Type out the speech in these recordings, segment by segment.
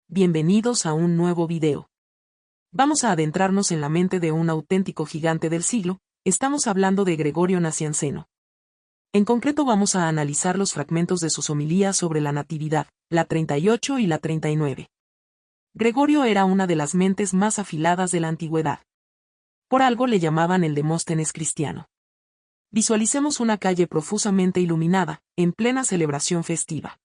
Bienvenidos a un nuevo video. Vamos a adentrarnos en la mente de un auténtico gigante del siglo, estamos hablando de Gregorio Nacianceno. En concreto vamos a analizar los fragmentos de sus homilías sobre la Natividad, la 38 y la 39. Gregorio era una de las mentes más afiladas de la antigüedad. Por algo le llamaban el Demóstenes cristiano. Visualicemos una calle profusamente iluminada, en plena celebración festiva.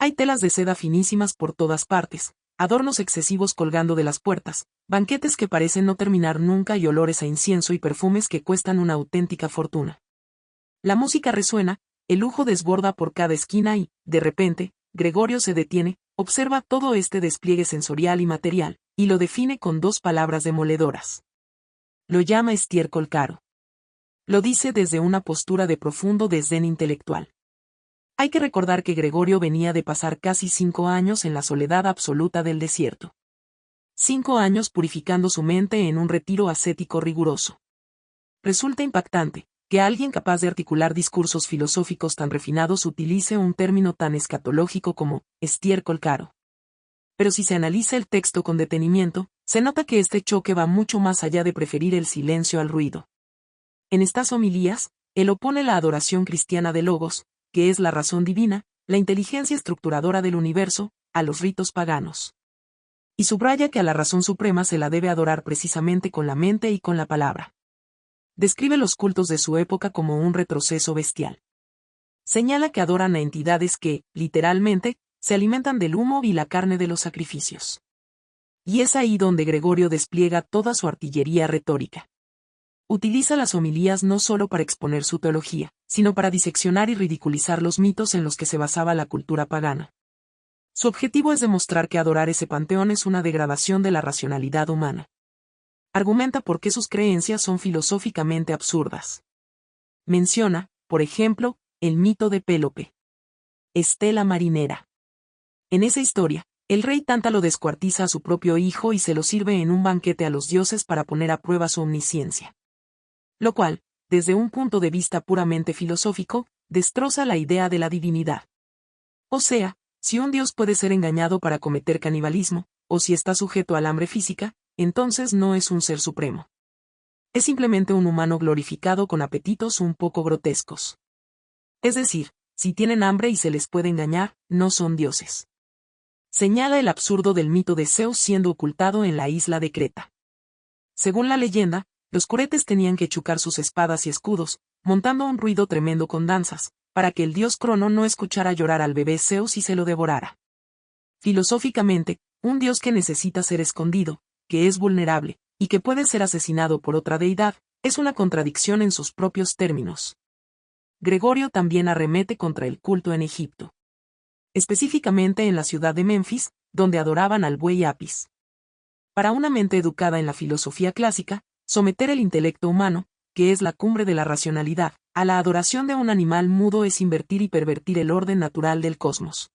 Hay telas de seda finísimas por todas partes, adornos excesivos colgando de las puertas, banquetes que parecen no terminar nunca y olores a incienso y perfumes que cuestan una auténtica fortuna. La música resuena, el lujo desborda por cada esquina y, de repente, Gregorio se detiene, observa todo este despliegue sensorial y material, y lo define con dos palabras demoledoras. Lo llama estiércol caro. Lo dice desde una postura de profundo desdén intelectual. Hay que recordar que Gregorio venía de pasar casi 5 años en la soledad absoluta del desierto. 5 años purificando su mente en un retiro ascético riguroso. Resulta impactante que alguien capaz de articular discursos filosóficos tan refinados utilice un término tan escatológico como estiércol caro. Pero si se analiza el texto con detenimiento, se nota que este choque va mucho más allá de preferir el silencio al ruido. En estas homilías, él opone la adoración cristiana de Logos, que es la razón divina, la inteligencia estructuradora del universo, a los ritos paganos. Y subraya que a la razón suprema se la debe adorar precisamente con la mente y con la palabra. Describe los cultos de su época como un retroceso bestial. Señala que adoran a entidades que, literalmente, se alimentan del humo y la carne de los sacrificios. Y es ahí donde Gregorio despliega toda su artillería retórica. Utiliza las homilías no solo para exponer su teología, sino para diseccionar y ridiculizar los mitos en los que se basaba la cultura pagana. Su objetivo es demostrar que adorar ese panteón es una degradación de la racionalidad humana. Argumenta por qué sus creencias son filosóficamente absurdas. Menciona, por ejemplo, el mito de Pélope. Estela marinera. En esa historia, el rey Tántalo descuartiza a su propio hijo y se lo sirve en un banquete a los dioses para poner a prueba su omnisciencia. Lo cual, desde un punto de vista puramente filosófico, destroza la idea de la divinidad. O sea, si un dios puede ser engañado para cometer canibalismo, o si está sujeto al hambre física, entonces no es un ser supremo. Es simplemente un humano glorificado con apetitos un poco grotescos. Es decir, si tienen hambre y se les puede engañar, no son dioses. Señala el absurdo del mito de Zeus siendo ocultado en la isla de Creta. Según la leyenda, los curetes tenían que chucar sus espadas y escudos, montando un ruido tremendo con danzas, para que el dios Crono no escuchara llorar al bebé Zeus y se lo devorara. Filosóficamente, un dios que necesita ser escondido, que es vulnerable, y que puede ser asesinado por otra deidad, es una contradicción en sus propios términos. Gregorio también arremete contra el culto en Egipto. Específicamente en la ciudad de Menfis, donde adoraban al buey Apis. Para una mente educada en la filosofía clásica, someter el intelecto humano, que es la cumbre de la racionalidad, a la adoración de un animal mudo es invertir y pervertir el orden natural del cosmos.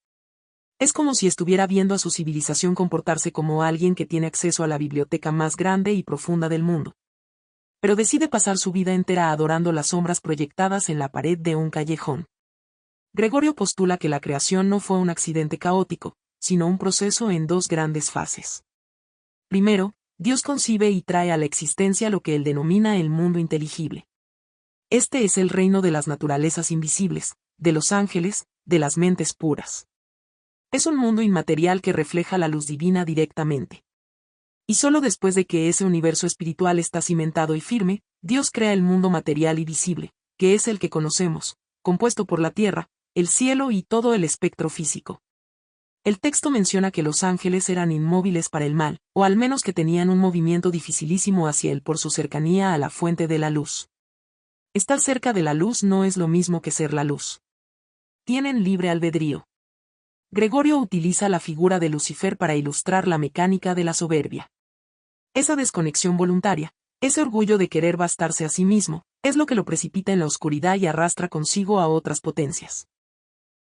Es como si estuviera viendo a su civilización comportarse como alguien que tiene acceso a la biblioteca más grande y profunda del mundo. Pero decide pasar su vida entera adorando las sombras proyectadas en la pared de un callejón. Gregorio postula que la creación no fue un accidente caótico, sino un proceso en dos grandes fases. Primero, Dios concibe y trae a la existencia lo que él denomina el mundo inteligible. Este es el reino de las naturalezas invisibles, de los ángeles, de las mentes puras. Es un mundo inmaterial que refleja la luz divina directamente. Y solo después de que ese universo espiritual está cimentado y firme, Dios crea el mundo material y visible, que es el que conocemos, compuesto por la tierra, el cielo y todo el espectro físico. El texto menciona que los ángeles eran inmóviles para el mal, o al menos que tenían un movimiento dificilísimo hacia él por su cercanía a la fuente de la luz. Estar cerca de la luz no es lo mismo que ser la luz. Tienen libre albedrío. Gregorio utiliza la figura de Lucifer para ilustrar la mecánica de la soberbia. Esa desconexión voluntaria, ese orgullo de querer bastarse a sí mismo, es lo que lo precipita en la oscuridad y arrastra consigo a otras potencias.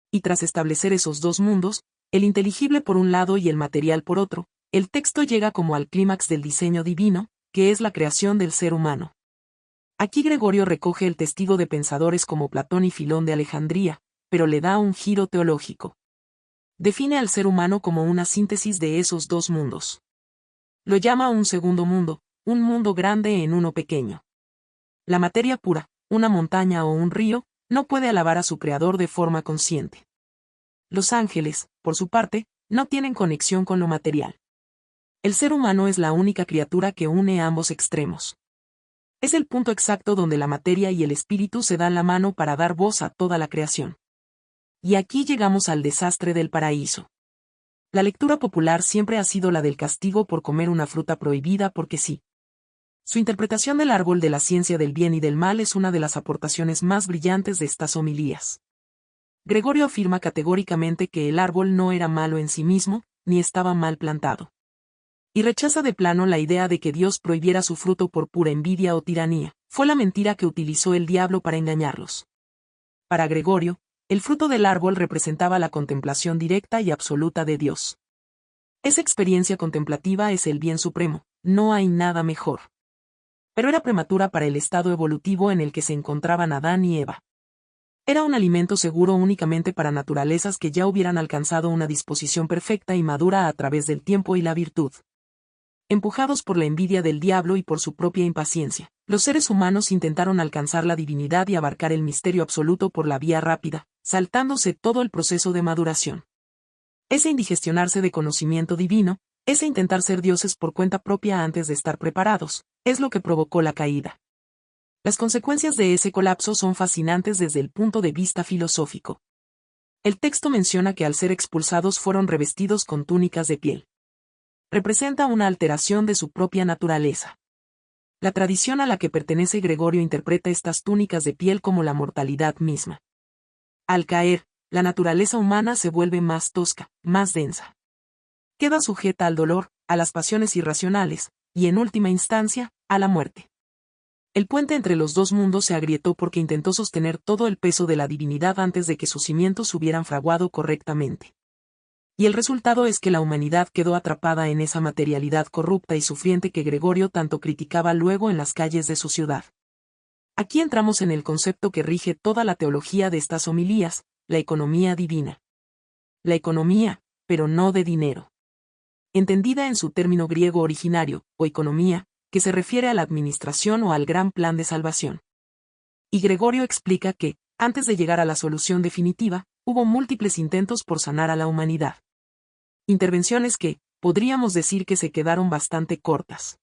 Y tras establecer esos dos mundos, el inteligible por un lado y el material por otro, el texto llega como al clímax del diseño divino, que es la creación del ser humano. Aquí Gregorio recoge el testigo de pensadores como Platón y Filón de Alejandría, pero le da un giro teológico. define al ser humano como una síntesis de esos dos mundos. Lo llama un segundo mundo, un mundo grande en uno pequeño. La materia pura, una montaña o un río, no puede alabar a su creador de forma consciente. Los ángeles, por su parte, no tienen conexión con lo material. El ser humano es la única criatura que une ambos extremos. Es el punto exacto donde la materia y el espíritu se dan la mano para dar voz a toda la creación. Y aquí llegamos al desastre del paraíso. La lectura popular siempre ha sido la del castigo por comer una fruta prohibida porque sí. Su interpretación del árbol de la ciencia del bien y del mal es una de las aportaciones más brillantes de estas homilías. Gregorio afirma categóricamente que el árbol no era malo en sí mismo, ni estaba mal plantado. Y rechaza de plano la idea de que Dios prohibiera su fruto por pura envidia o tiranía. Fue la mentira que utilizó el diablo para engañarlos. Para Gregorio, el fruto del árbol representaba la contemplación directa y absoluta de Dios. Esa experiencia contemplativa es el bien supremo, no hay nada mejor. Pero era prematura para el estado evolutivo en el que se encontraban Adán y Eva. Era un alimento seguro únicamente para naturalezas que ya hubieran alcanzado una disposición perfecta y madura a través del tiempo y la virtud. Empujados por la envidia del diablo y por su propia impaciencia, los seres humanos intentaron alcanzar la divinidad y abarcar el misterio absoluto por la vía rápida, saltándose todo el proceso de maduración. Ese indigestionarse de conocimiento divino, ese intentar ser dioses por cuenta propia antes de estar preparados, es lo que provocó la caída. Las consecuencias de ese colapso son fascinantes desde el punto de vista filosófico. El texto menciona que al ser expulsados fueron revestidos con túnicas de piel. Representa una alteración de su propia naturaleza. La tradición a la que pertenece Gregorio interpreta estas túnicas de piel como la mortalidad misma. Al caer, la naturaleza humana se vuelve más tosca, más densa. Queda sujeta al dolor, a las pasiones irracionales, y en última instancia, a la muerte. El puente entre los dos mundos se agrietó porque intentó sostener todo el peso de la divinidad antes de que sus cimientos hubieran fraguado correctamente. Y el resultado es que la humanidad quedó atrapada en esa materialidad corrupta y sufriente que Gregorio tanto criticaba luego en las calles de su ciudad. Aquí entramos en el concepto que rige toda la teología de estas homilías, la economía divina. La economía, pero no de dinero. Entendida en su término griego originario, o economía, que se refiere a la administración o al gran plan de salvación. Y Gregorio explica que, antes de llegar a la solución definitiva, hubo múltiples intentos por sanar a la humanidad. Intervenciones que, podríamos decir que se quedaron bastante cortas.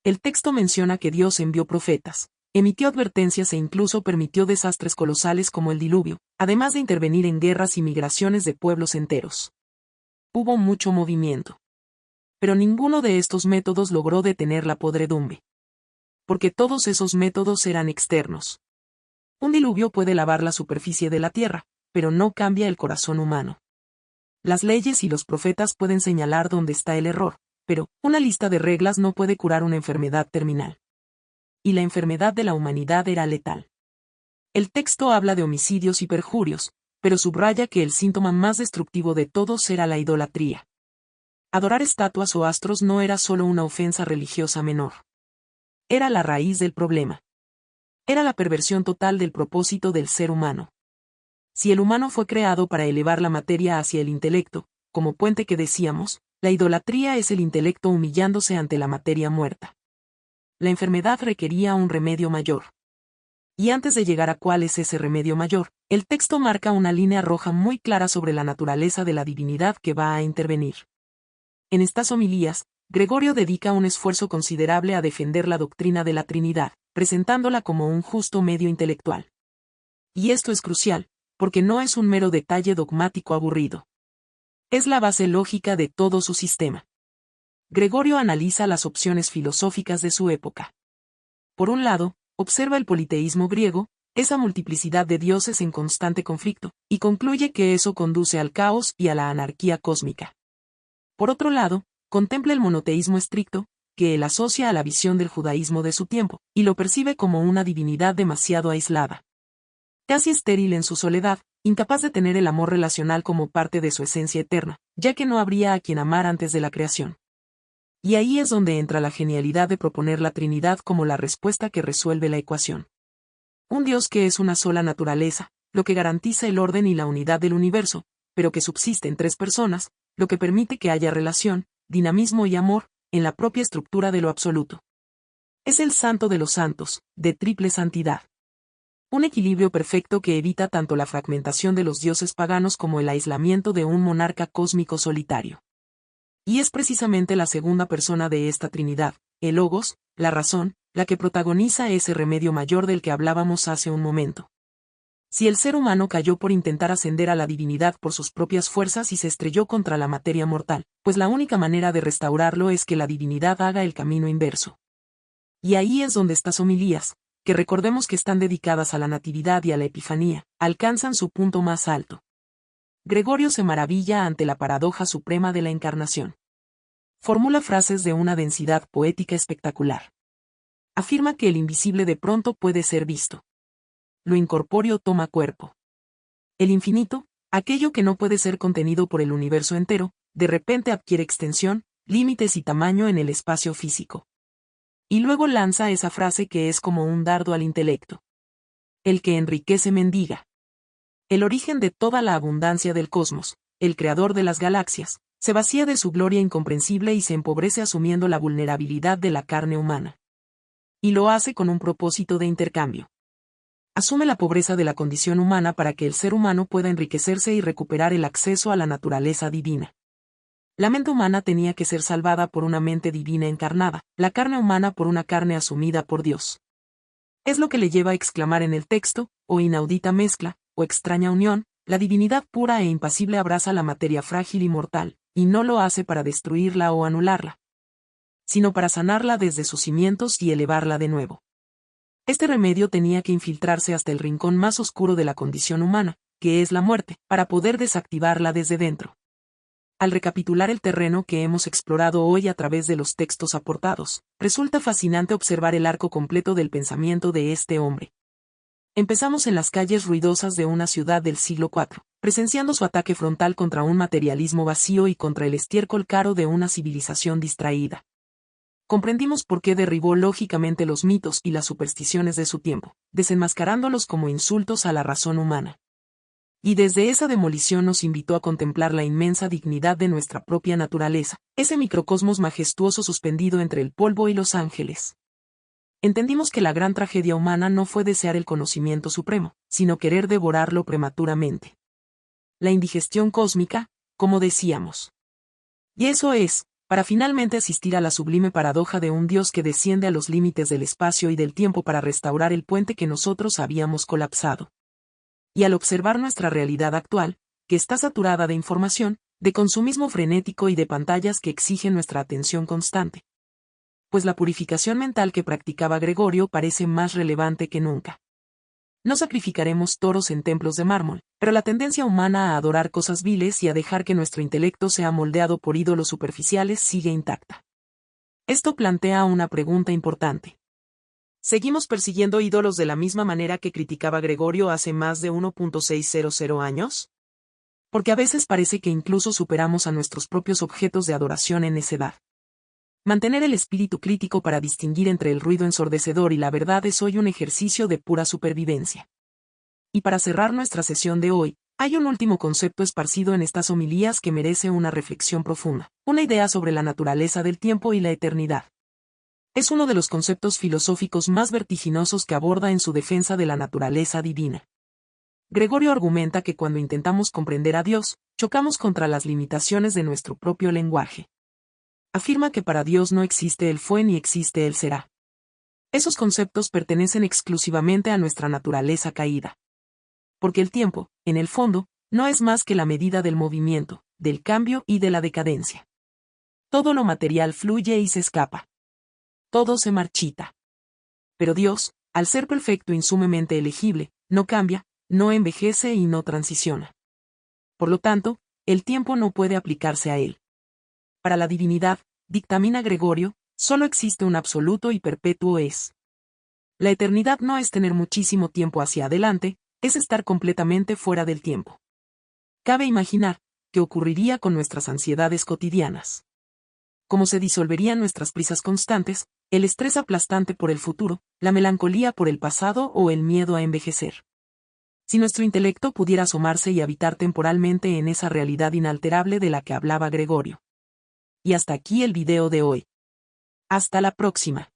El texto menciona que Dios envió profetas, emitió advertencias e incluso permitió desastres colosales como el diluvio, además de intervenir en guerras y migraciones de pueblos enteros. Hubo mucho movimiento. Pero ninguno de estos métodos logró detener la podredumbre. Porque todos esos métodos eran externos. Un diluvio puede lavar la superficie de la tierra, pero no cambia el corazón humano. Las leyes y los profetas pueden señalar dónde está el error, pero una lista de reglas no puede curar una enfermedad terminal. Y la enfermedad de la humanidad era letal. El texto habla de homicidios y perjurios, pero subraya que el síntoma más destructivo de todos era la idolatría. Adorar estatuas o astros no era solo una ofensa religiosa menor. Era la raíz del problema. Era la perversión total del propósito del ser humano. Si el humano fue creado para elevar la materia hacia el intelecto, como puente que decíamos, la idolatría es el intelecto humillándose ante la materia muerta. La enfermedad requería un remedio mayor. Y antes de llegar a cuál es ese remedio mayor, el texto marca una línea roja muy clara sobre la naturaleza de la divinidad que va a intervenir. En estas homilías, Gregorio dedica un esfuerzo considerable a defender la doctrina de la Trinidad, presentándola como un justo medio intelectual. Y esto es crucial, porque no es un mero detalle dogmático aburrido. Es la base lógica de todo su sistema. Gregorio analiza las opciones filosóficas de su época. Por un lado, observa el politeísmo griego, esa multiplicidad de dioses en constante conflicto, y concluye que eso conduce al caos y a la anarquía cósmica. Por otro lado, contempla el monoteísmo estricto, que él asocia a la visión del judaísmo de su tiempo, y lo percibe como una divinidad demasiado aislada. Casi estéril en su soledad, incapaz de tener el amor relacional como parte de su esencia eterna, ya que no habría a quien amar antes de la creación. Y ahí es donde entra la genialidad de proponer la Trinidad como la respuesta que resuelve la ecuación. Un Dios que es una sola naturaleza, lo que garantiza el orden y la unidad del universo, pero que subsiste en 3 personas, lo que permite que haya relación, dinamismo y amor, en la propia estructura de lo absoluto. Es el santo de los santos, de triple santidad. Un equilibrio perfecto que evita tanto la fragmentación de los dioses paganos como el aislamiento de un monarca cósmico solitario. Y es precisamente la segunda persona de esta Trinidad, el Logos, la razón, la que protagoniza ese remedio mayor del que hablábamos hace un momento. Si el ser humano cayó por intentar ascender a la divinidad por sus propias fuerzas y se estrelló contra la materia mortal, pues la única manera de restaurarlo es que la divinidad haga el camino inverso. Y ahí es donde estas homilías, que recordemos que están dedicadas a la Natividad y a la Epifanía, alcanzan su punto más alto. Gregorio se maravilla ante la paradoja suprema de la Encarnación. Formula frases de una densidad poética espectacular. Afirma que el invisible de pronto puede ser visto. Lo incorpóreo toma cuerpo. El infinito, aquello que no puede ser contenido por el universo entero, de repente adquiere extensión, límites y tamaño en el espacio físico. Y luego lanza esa frase que es como un dardo al intelecto. El que enriquece mendiga. El origen de toda la abundancia del cosmos, el creador de las galaxias, se vacía de su gloria incomprensible y se empobrece asumiendo la vulnerabilidad de la carne humana. Y lo hace con un propósito de intercambio. Asume la pobreza de la condición humana para que el ser humano pueda enriquecerse y recuperar el acceso a la naturaleza divina. La mente humana tenía que ser salvada por una mente divina encarnada, la carne humana por una carne asumida por Dios. Es lo que le lleva a exclamar en el texto, o inaudita mezcla, o extraña unión, la divinidad pura e impasible abraza la materia frágil y mortal, y no lo hace para destruirla o anularla, sino para sanarla desde sus cimientos y elevarla de nuevo. Este remedio tenía que infiltrarse hasta el rincón más oscuro de la condición humana, que es la muerte, para poder desactivarla desde dentro. Al recapitular el terreno que hemos explorado hoy a través de los textos aportados, resulta fascinante observar el arco completo del pensamiento de este hombre. Empezamos en las calles ruidosas de una ciudad del siglo IV, presenciando su ataque frontal contra un materialismo vacío y contra el estiércol caro de una civilización distraída. Comprendimos por qué derribó lógicamente los mitos y las supersticiones de su tiempo, desenmascarándolos como insultos a la razón humana. Y desde esa demolición nos invitó a contemplar la inmensa dignidad de nuestra propia naturaleza, ese microcosmos majestuoso suspendido entre el polvo y los ángeles. Entendimos que la gran tragedia humana no fue desear el conocimiento supremo, sino querer devorarlo prematuramente. La indigestión cósmica, como decíamos. Y eso es, para finalmente asistir a la sublime paradoja de un Dios que desciende a los límites del espacio y del tiempo para restaurar el puente que nosotros habíamos colapsado. Y al observar nuestra realidad actual, que está saturada de información, de consumismo frenético y de pantallas que exigen nuestra atención constante. Pues la purificación mental que practicaba Gregorio parece más relevante que nunca. No sacrificaremos toros en templos de mármol, pero la tendencia humana a adorar cosas viles y a dejar que nuestro intelecto sea moldeado por ídolos superficiales sigue intacta. Esto plantea una pregunta importante. ¿Seguimos persiguiendo ídolos de la misma manera que criticaba Gregorio hace más de 1.600 años? Porque a veces parece que incluso superamos a nuestros propios objetos de adoración en necedad. Mantener el espíritu crítico para distinguir entre el ruido ensordecedor y la verdad es hoy un ejercicio de pura supervivencia. Y para cerrar nuestra sesión de hoy, hay un último concepto esparcido en estas homilías que merece una reflexión profunda, una idea sobre la naturaleza del tiempo y la eternidad. Es uno de los conceptos filosóficos más vertiginosos que aborda en su defensa de la naturaleza divina. Gregorio argumenta que cuando intentamos comprender a Dios, chocamos contra las limitaciones de nuestro propio lenguaje. Afirma que para Dios no existe el fue ni existe el será. Esos conceptos pertenecen exclusivamente a nuestra naturaleza caída. Porque el tiempo, en el fondo, no es más que la medida del movimiento, del cambio y de la decadencia. Todo lo material fluye y se escapa. Todo se marchita. Pero Dios, al ser perfecto y sumamente elegible, no cambia, no envejece y no transiciona. Por lo tanto, el tiempo no puede aplicarse a él. Para la divinidad, dictamina Gregorio, solo existe un absoluto y perpetuo es. La eternidad no es tener muchísimo tiempo hacia adelante, es estar completamente fuera del tiempo. Cabe imaginar qué ocurriría con nuestras ansiedades cotidianas. Cómo se disolverían nuestras prisas constantes, el estrés aplastante por el futuro, la melancolía por el pasado o el miedo a envejecer. Si nuestro intelecto pudiera asomarse y habitar temporalmente en esa realidad inalterable de la que hablaba Gregorio. Y hasta aquí el video de hoy. Hasta la próxima.